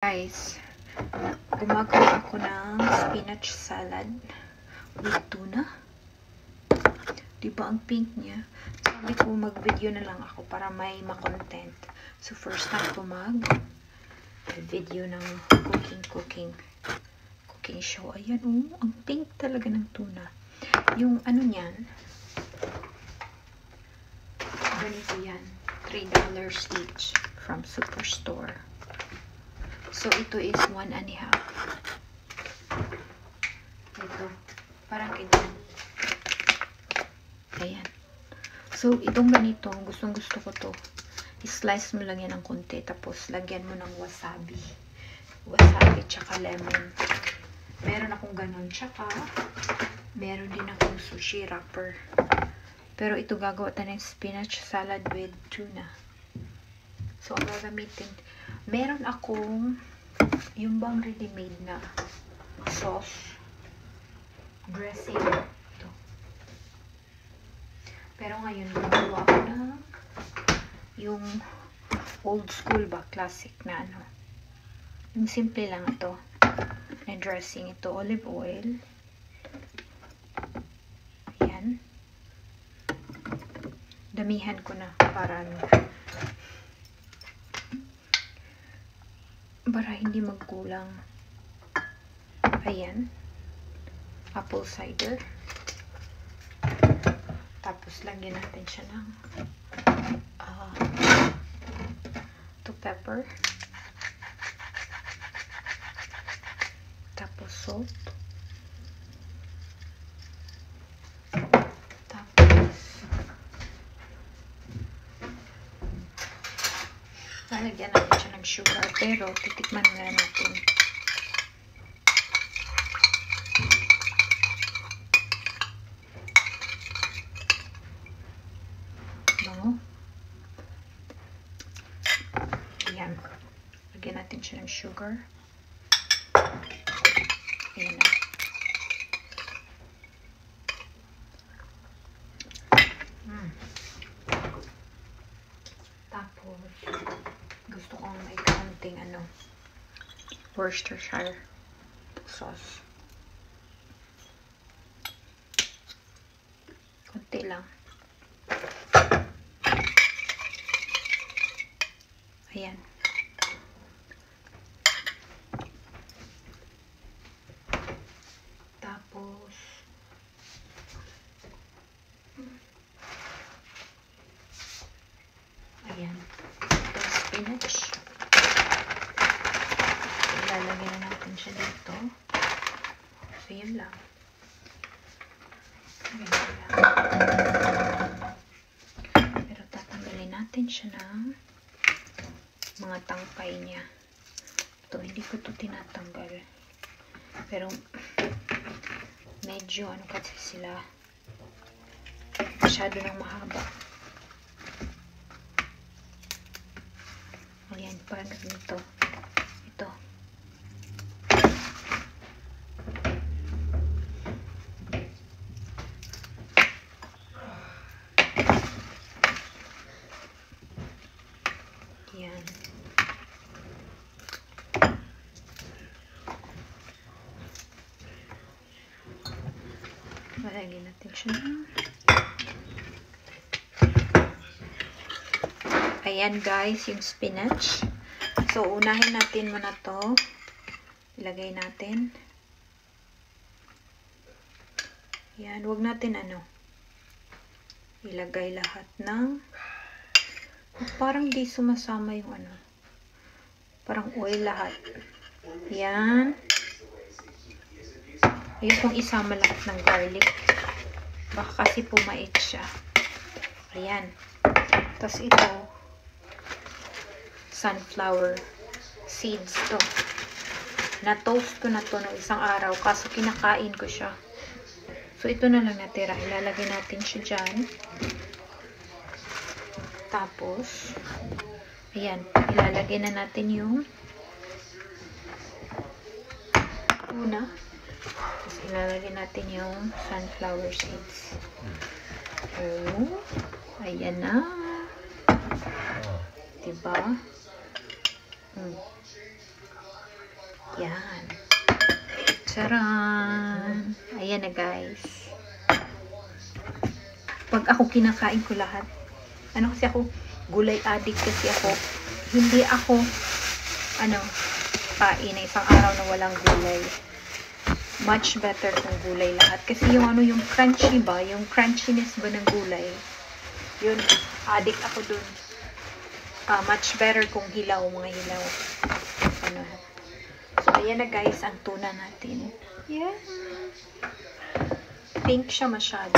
Guys, gumagawa ako ng spinach salad with tuna. Diba ang pink niya? Sabi ko mag-video na lang ako para may ma-content. So first time ko mag-video ng cooking show. Ayan ang pink talaga ng tuna. Yung ano niyan, ganito yan. $3 each from Superstore. So, ito is 1 1/2. Ito. Parang ganyan. Ayan. So, itong ganito, gustong-gusto ko to. I-slice mo lang yan ng konti. Tapos, lagyan mo ng wasabi. Wasabi, tsaka lemon. Meron akong ganon. Tsaka, meron din akong sushi wrapper. Pero ito gagawa tayo ng spinach salad with tuna. So, ang gagamitin, meron akong yung bang ready-made na sauce dressing. Ito. Pero ngayon, gagawa ko na yung old school ba, classic na ano. Yung simple lang ito. Na dressing ito, olive oil. Ayan. Damihan ko na para hindi magkulang. Ayan. Apple cider. Tapos lagyan natin siya ng pepper. Tapos salt. Tapos lalagyan natin siya ng sugar, pero titikman na natin. Bango. Ayan. Lagyan natin siya ng sugar. Ayan na. Tapos, gusto kong may kaunting Worcestershire sauce. Kunti lang. Ayan. Tapos, ayan. Ito spinach. Ilalagyan na natin siya dito. So, yun lang. Ganyan lang. Pero tatanggalin natin siya ng mga tangkay niya. Ito, hindi ko ito tinatanggal. Pero, medyo kasi sila masyado nang mahaba. Ayan, parang ganito. Ito. Ayan. Malagyan natin siya. Ayan guys, yung spinach. So, unahin natin muna to. Ilagay natin. Ayan, huwag natin ilagay lahat ng parang di sumasama yung parang oil lahat. Ayan. Ayokong isama lahat ng garlic. Baka kasi pumait siya. Ayan. Tapos ito, sunflower seeds to. Na-toast ko na to ng isang araw kaso kinakain ko siya. So, ito na lang natira. Ilalagay natin siya dyan. Tapos, ayan. Ilalagay na natin yung tuna. Tapos, ilalagay natin yung sunflower seeds. Oh, ayan na. Diba? Yan. Charan! Ayan na guys. Pag ako kinakain ko lahat, kasi ako, gulay addict kasi ako. Hindi ako, kain na isang araw na walang gulay. Much better kung gulay lahat. Kasi yung yung crunchy ba, yung crunchiness ba ng gulay, yun, addict ako dun. Much better kung hilaw, mga hilaw. So, ayan na guys, ang tuna natin. Yeah. Pink siya masyado.